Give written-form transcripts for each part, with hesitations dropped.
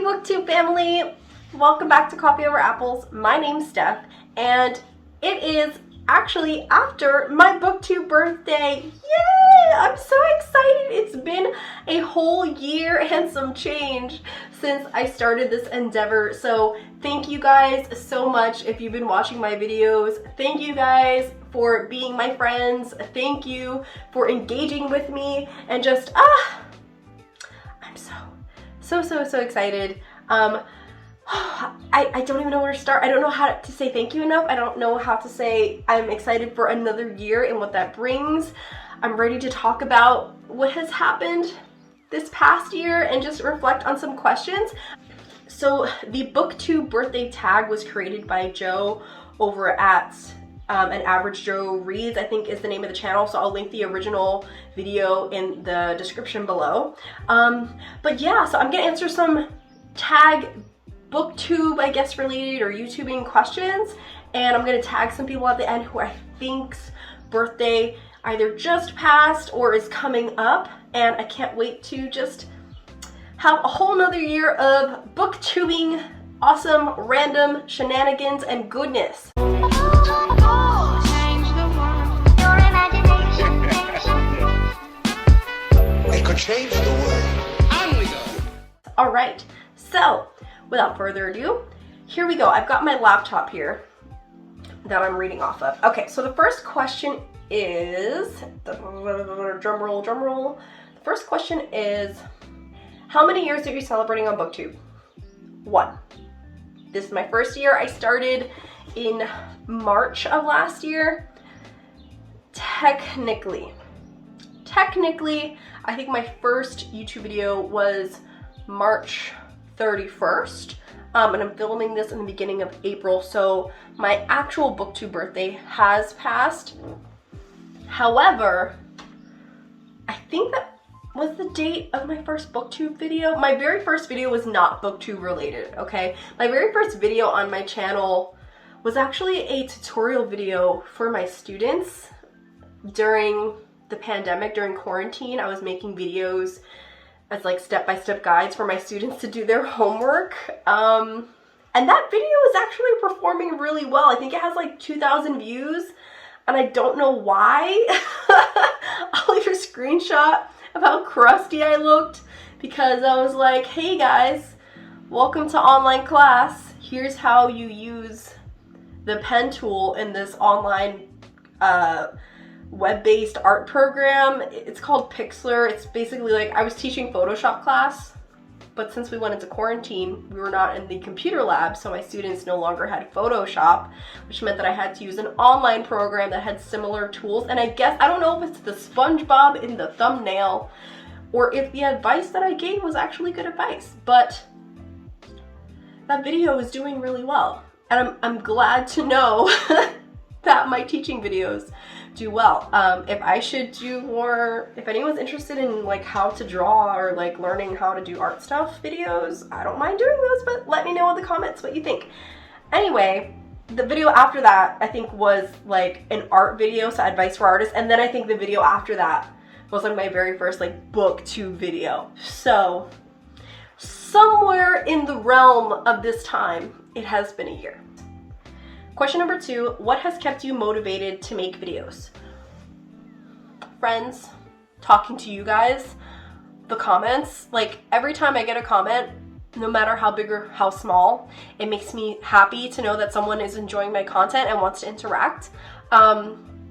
BookTube family! Welcome back to Coffee Over Apples. My name's Steph, and it is actually after my BookTube birthday. Yay! I'm so excited! It's been a whole year and some change since I started this endeavor, so thank you guys so much if you've been watching my videos. Thank you guys for being my friends. Thank you for engaging with me, and just, I'm so excited. I don't even know where to start. I don't know how to say thank you enough. I don't know how to say I'm excited for another year and what that brings. I'm ready to talk about what has happened this past year and just reflect on some questions. So the BookTube birthday tag was created by Joe over at An Average Joe Reads, I think is the name of the channel, so I'll link the original video in the description below. But yeah, so I'm gonna answer some tag BookTube, I guess, related or YouTubing questions, and I'm gonna tag some people at the end who I think's birthday either just passed or is coming up, and I can't wait to just have a whole nother year of BookTubing, awesome random shenanigans and goodness. Change the world. All right, so without further ado, here we go. I've got my laptop here that I'm reading off of. Okay, so the first question is, drum roll. The first question is, how many years are you celebrating on BookTube? 1. This is my first year. I started in March of last year. Technically, I think my first YouTube video was March 31st, and I'm filming this in the beginning of April, so my actual BookTube birthday has passed. However, I think that was the date of my first BookTube video. My very first video was not BookTube related, okay? My very first video on my channel was actually a tutorial video for my students during the pandemic. During quarantine, I was making videos as like step-by-step guides for my students to do their homework, and that video is actually performing really well. I think it has like 2,000 views, and I don't know why. I'll leave a screenshot of how crusty I looked, because I was like, hey guys, welcome to online class. Here's how you use the pen tool in this online web-based art program. It's called Pixlr. It's basically like, I was teaching Photoshop class, but since we went into quarantine, we were not in the computer lab, so my students no longer had Photoshop, which meant that I had to use an online program that had similar tools. And I guess, I don't know if it's the SpongeBob in the thumbnail or if the advice that I gave was actually good advice, but that video is doing really well. And I'm glad to know that my teaching videos do well. If I should do more, if anyone's interested in like how to draw or like learning how to do art stuff videos, I don't mind doing those, but let me know in the comments what you think. Anyway, the video after that I think was like an art video, so advice for artists, and then I think the video after that was like my very first like BookTube video. So somewhere in the realm of this time, it has been a year. Question number 2, what has kept you motivated to make videos? Friends, talking to you guys, the comments. Like every time I get a comment, no matter how big or how small, it makes me happy to know that someone is enjoying my content and wants to interact.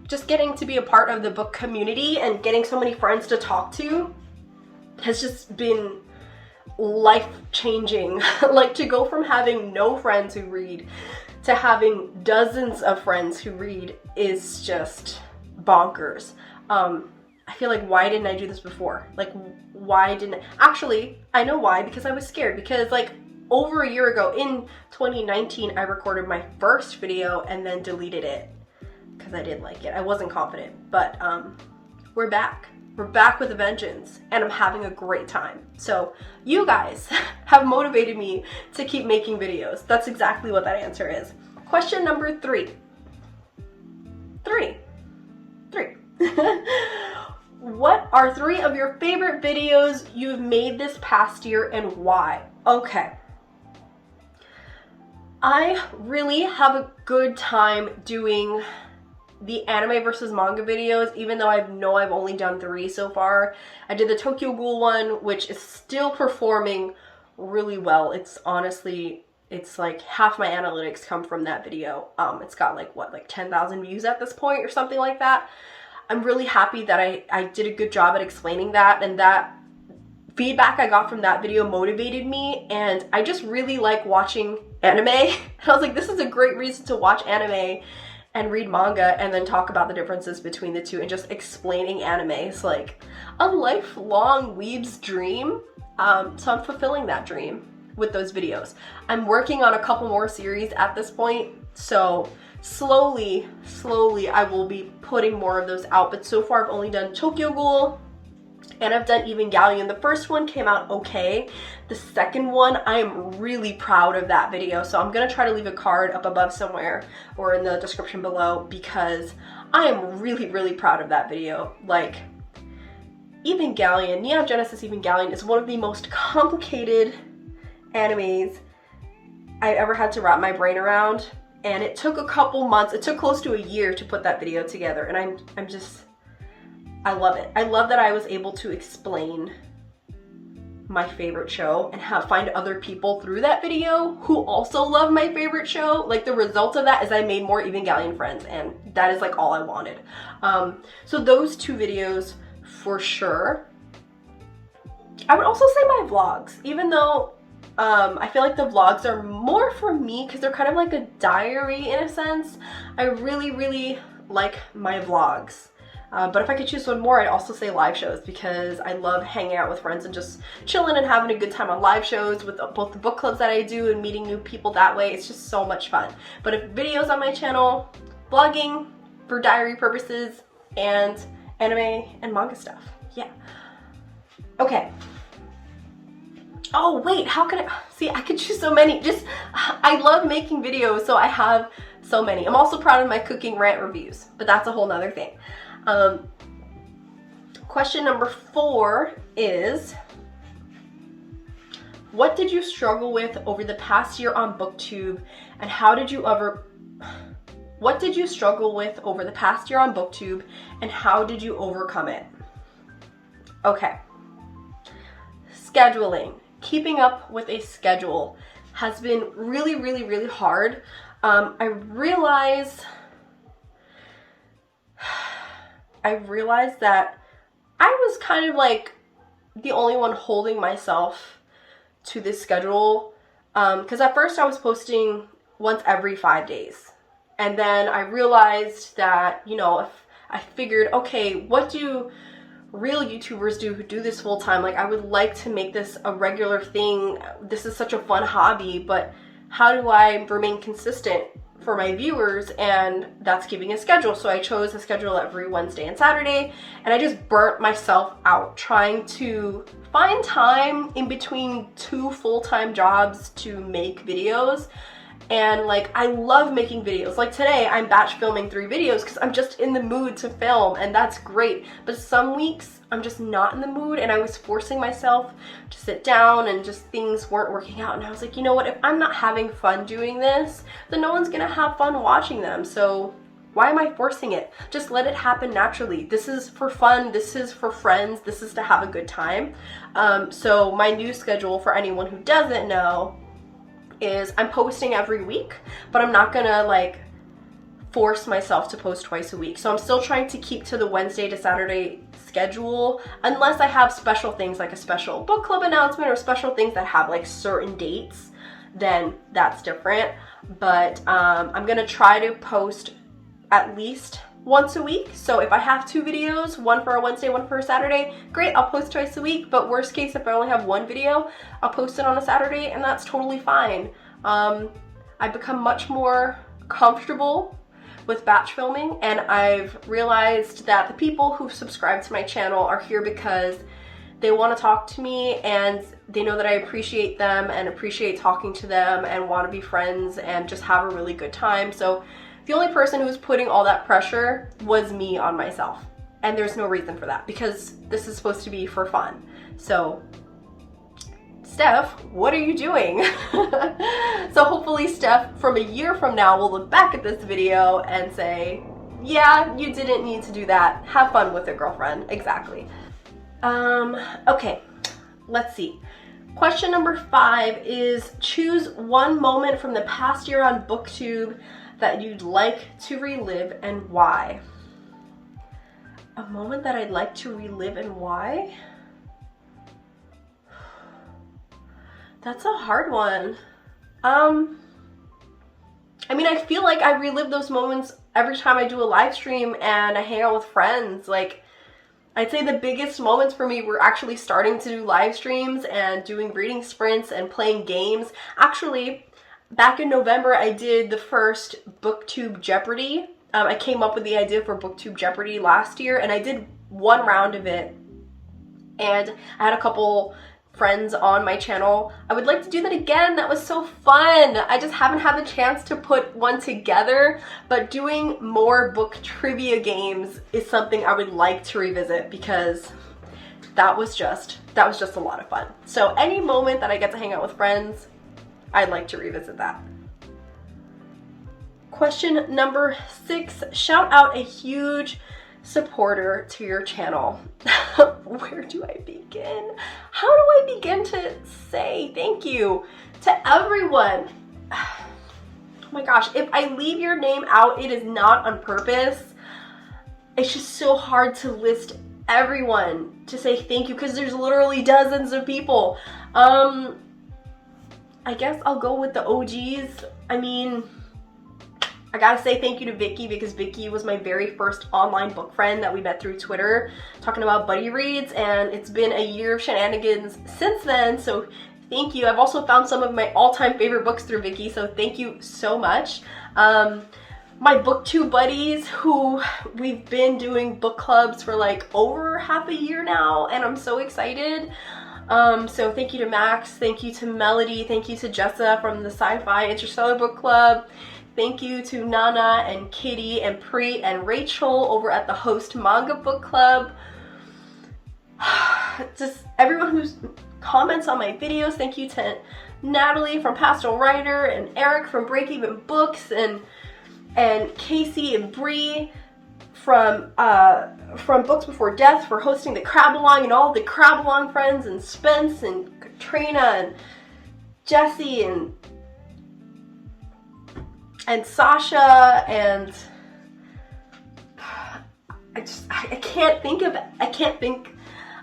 Just getting to be a part of the book community and getting so many friends to talk to has just been life-changing. Like to go from having no friends who read to having dozens of friends who read is just bonkers. I feel like, why didn't I do this before? Like, why didn't actually, I know why, because I was scared. Because like over a year ago in 2019, I recorded my first video and then deleted it because I didn't like it. I wasn't confident, but we're back. We're back with a vengeance, and I'm having a great time. So you guys have motivated me to keep making videos. That's exactly what that answer is. Question number 3. What are 3 of your favorite videos you've made this past year and why? Okay, I really have a good time doing the anime versus manga videos, even though I've only done 3 so far. I did the Tokyo Ghoul one, which is still performing really well. It's honestly, it's like half my analytics come from that video. It's got like 10,000 views at this point or something like that. I'm really happy that I did a good job at explaining that, and that feedback I got from that video motivated me, and I just really like watching anime. And I was like, this is a great reason to watch anime and read manga and then talk about the differences between the two, and just explaining anime is like a lifelong weeb's dream. So I'm fulfilling that dream with those videos. I'm working on a couple more series at this point, so slowly I will be putting more of those out. But so far I've only done Tokyo Ghoul, and I've done Evangelion. The first one came out okay. The second one, I am really proud of that video. So I'm gonna try to leave a card up above somewhere or in the description below, because I am really proud of that video. Like, Evangelion, Neon Genesis Evangelion is one of the most complicated animes I ever had to wrap my brain around. And it took a couple months, it took close to a year to put that video together. And I love it. I love that I was able to explain my favorite show and find other people through that video who also love my favorite show. Like, the result of that is I made more Evangelion friends, and that is like all I wanted. So those 2 videos for sure. I would also say my vlogs, even though I feel like the vlogs are more for me because they're kind of like a diary in a sense. I really like my vlogs. But if I could choose one more, I'd also say live shows, because I love hanging out with friends and just chilling and having a good time on live shows with both the book clubs that I do and meeting new people that way. It's just so much fun. But if videos on my channel, vlogging for diary purposes, and anime and manga stuff. Yeah. Okay. Oh wait, how can I, see, I could choose so many. I love making videos, so I have so many. I'm also proud of my cooking rant reviews, but that's a whole nother thing. Question number 4 is, what did you struggle with over the past year on BookTube, and how did you what did you struggle with over the past year on BookTube, and how did you overcome it? Okay. Scheduling. Keeping up with a schedule has been really hard. I realized that I was kind of like the only one holding myself to this schedule, because at first I was posting once every 5 days, and then I realized that, you know, if I figured, okay, what do real YouTubers do who do this full time? Like, I would like to make this a regular thing. This is such a fun hobby, but how do I remain consistent for my viewers? And that's keeping a schedule. So I chose a schedule every Wednesday and Saturday, and I just burnt myself out trying to find time in between 2 full-time jobs to make videos. And like, I love making videos. Like today, I'm batch filming 3 videos because I'm just in the mood to film, and that's great. But some weeks, I'm just not in the mood, and I was forcing myself to sit down, and just things weren't working out. And I was like, you know what? If I'm not having fun doing this, then no one's gonna have fun watching them. So why am I forcing it? Just let it happen naturally. This is for fun. This is for friends. This is to have a good time. So my new schedule, for anyone who doesn't know, is I'm posting every week, but I'm not gonna like force myself to post twice a week. So I'm still trying to keep to the Wednesday to Saturday schedule, unless I have special things like a special book club announcement or special things that have like certain dates, then that's different. But I'm gonna try to post at least once a week. So if I have 2 videos, one for a Wednesday, one for a Saturday, great, I'll post twice a week. But worst case, if I only have 1 video, I'll post it on a Saturday, and that's totally fine. I've become much more comfortable with batch filming, and I've realized that the people who subscribe to my channel are here because they want to talk to me, and they know that I appreciate them and appreciate talking to them and want to be friends and just have a really good time. So the only person who was putting all that pressure was me on myself. And there's no reason for that, because this is supposed to be for fun. So Steph, what are you doing? So hopefully Steph from a year from now will look back at this video and say, yeah, you didn't need to do that. Have fun with it, girlfriend. Exactly. Okay, let's see. Question number 5 is choose one moment from the past year on BookTube that you'd like to relive and why. A moment that I'd like to relive and why? That's a hard one. I mean, I feel like I relive those moments every time I do a live stream and I hang out with friends. Like, I'd say the biggest moments for me were actually starting to do live streams and doing reading sprints and playing games. Actually, back in November, I did the first BookTube Jeopardy. I came up with the idea for BookTube Jeopardy last year, and I did one round of it. And I had a couple friends on my channel. I would like to do that again. That was so fun. I just haven't had the chance to put one together, but doing more book trivia games is something I would like to revisit because that was just a lot of fun. So any moment that I get to hang out with friends, I'd like to revisit that. Question number 6, shout out a huge supporter to your channel. Where do I begin? How do I begin to say thank you to everyone? Oh my gosh, if I leave your name out, it is not on purpose. It's just so hard to list everyone to say thank you because there's literally dozens of people. I guess I'll go with the OGs. I mean, I gotta say thank you to Vicky because Vicky was my very first online book friend that we met through Twitter talking about buddy reads, and it's been a year of shenanigans since then, so thank you. I've also found some of my all-time favorite books through Vicky, so thank you so much. My BookTube buddies who we've been doing book clubs for like over half a year now, and I'm so excited. So thank you to Max, thank you to Melody, thank you to Jessa from the Sci-Fi Interstellar Book Club. Thank you to Nana and Kitty and Preet and Rachel over at the Host Manga Book Club. Just everyone who comments on my videos. Thank you to Natalie from Pastel Writer and Eric from Break Even Books and Casey and Bree from Books Before Death for hosting the Crab Along, and all the Crab Along friends, and Spence and Katrina and Jesse and Sasha, and I can't think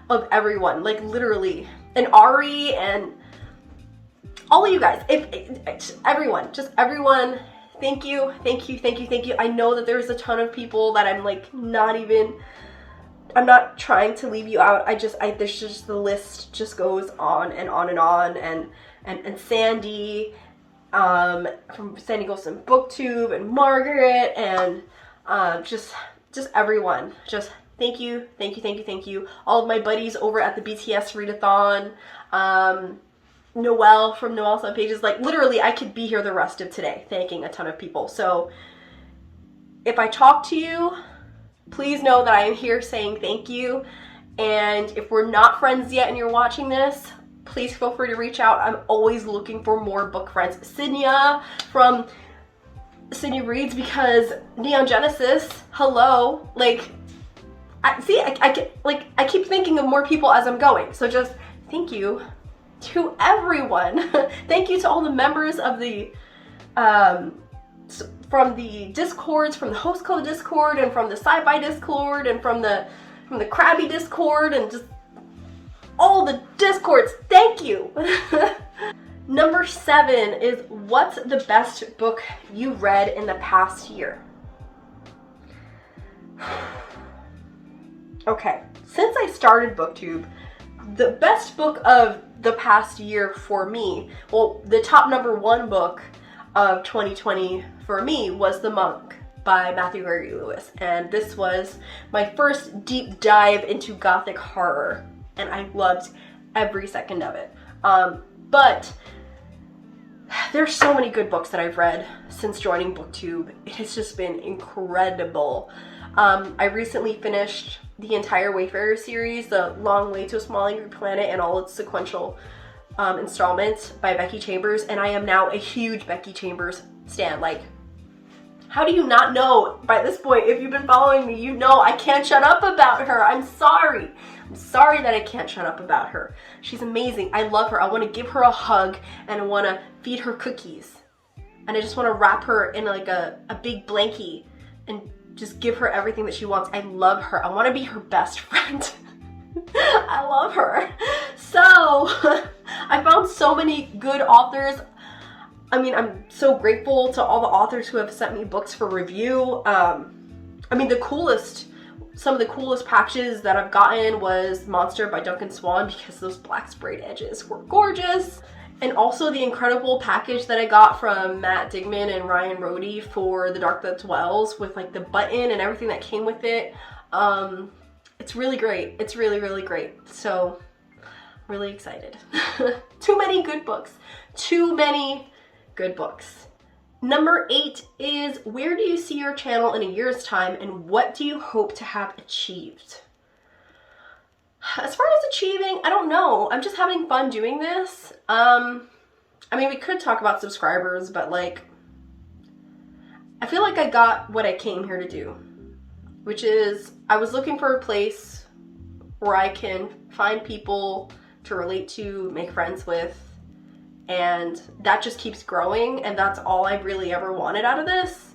of everyone, like literally, and Ari and all of you guys, everyone, thank you. I know that there's a ton of people that I'm like I'm not trying to leave you out. There's just, the list just goes on and on and on, and Sandy, from Sandy Goes to BookTube, and Margaret, and just everyone. Just thank you. All of my buddies over at the BTS Readathon, Noelle from Noelle's on Pages. Like literally, I could be here the rest of today thanking a ton of people. So if I talk to you, please know that I am here saying thank you. And if we're not friends yet and you're watching this, please feel free to reach out. I'm always looking for more book friends. Sydney from Sydney Reads, because Neon Genesis, hello. Like, I keep thinking of more people as I'm going. So just thank you to everyone. Thank you to all the members of the, from the Discords, from the Host Code Discord, and from the Sci-Fi Discord, and from the Krabby Discord, and just all the Discords. Thank you. Number 7 is, what's the best book you read in the past year? Okay, since I started BookTube, the best book of the past year for me, well, the top number 1 book of 2020 for me was The Monk by Matthew Gregory Lewis, and this was my first deep dive into gothic horror, and I loved every second of it. But there's so many good books that I've read since joining BookTube. It has just been incredible. I recently finished the entire Wayfarer series, The Long Way to a Small Angry Planet, and all its sequential installment by Becky Chambers, and I am now a huge Becky Chambers stan. Like, how do you not know by this point? If you've been following me, you know I can't shut up about her. I'm sorry. I'm sorry that I can't shut up about her. She's amazing. I love her. I want to give her a hug, and I want to feed her cookies. And I just want to wrap her in like a big blankie and just give her everything that she wants. I love her. I want to be her best friend. I love her. So I found so many good authors. I mean, I'm so grateful to all the authors who have sent me books for review. I mean, some of the coolest packages that I've gotten was Monster by Duncan Swan, because those black sprayed edges were gorgeous. And also the incredible package that I got from Matt Digman and Ryan Rohde for The Dark That Dwells, with like the button and everything that came with it. It's really great. It's really, really great. So, really excited. Too many good books. Too many good books. Number 8 is, where do you see your channel in a year's time, and what do you hope to have achieved? As far as achieving, I don't know. I'm just having fun doing this. I mean, we could talk about subscribers, but like, I feel like I got what I came here to do, which is I was looking for a place where I can find people to relate to, make friends with, and that just keeps growing, and that's all I really ever wanted out of this.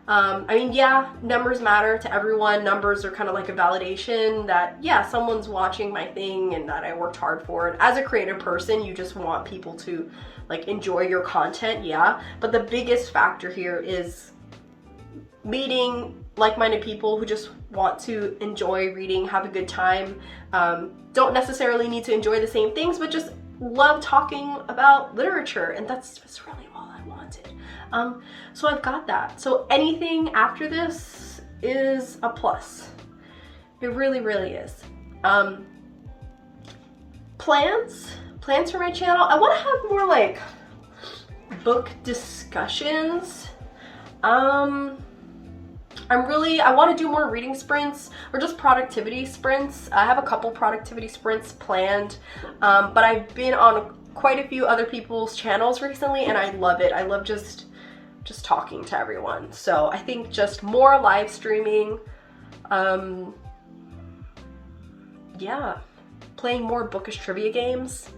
I mean, yeah, numbers matter to everyone. Numbers are kind of like a validation that, yeah, someone's watching my thing and that I worked hard for. And as a creative person, you just want people to like enjoy your content, yeah. But the biggest factor here is meeting like-minded people who just want to enjoy reading, have a good time, don't necessarily need to enjoy the same things, but just love talking about literature, and that's really all I wanted. So I've got that. So anything after this is a plus. It really, really is. Plans for my channel. I want to have more like book discussions. I want to do more reading sprints or just productivity sprints. I have a couple productivity sprints planned, but I've been on quite a few other people's channels recently, and I love it. I love just talking to everyone. So I think just more live streaming, yeah, playing more bookish trivia games,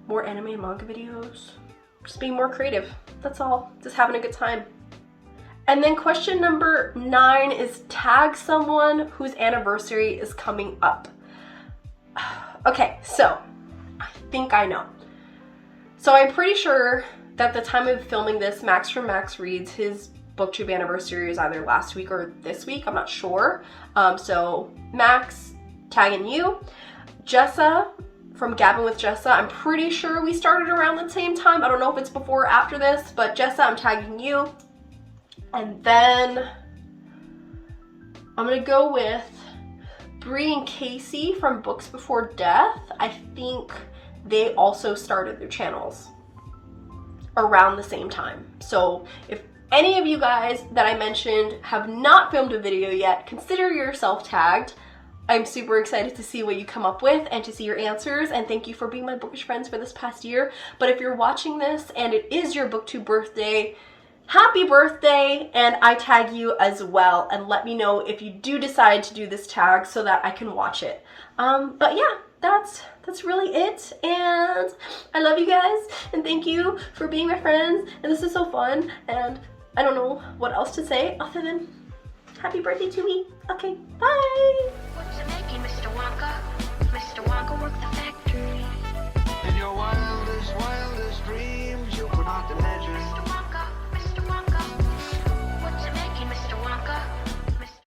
more anime and manga videos, just being more creative. That's all. Just having a good time. And then question number 9 is tag someone whose anniversary is coming up. Okay, so I think I know. So I'm pretty sure that at the time of filming this, Max from Max Reads, his BookTube anniversary is either last week or this week, I'm not sure. So Max, tagging you. Jessa from Gabbing with Jessa, I'm pretty sure we started around the same time. I don't know if it's before or after this, but Jessa, I'm tagging you. And then I'm gonna go with Bree and Casey from Books Before Death. I think they also started their channels around the same time. So if any of you guys that I mentioned have not filmed a video yet, consider yourself tagged. I'm super excited to see what you come up with and to see your answers, and thank you for being my bookish friends for this past year. But if you're watching this and it is your BookTube birthday, happy birthday, and I tag you as well, and let me know if you do decide to do this tag so that I can watch it. But yeah, that's really it, and I love you guys, and thank you for being my friends, and this is so fun, and I don't know what else to say other than happy birthday to me. Okay, bye! What's it making, Mr. Wonka? Mr. Wonka worked the factory. In your wildest dreams, you could not imagine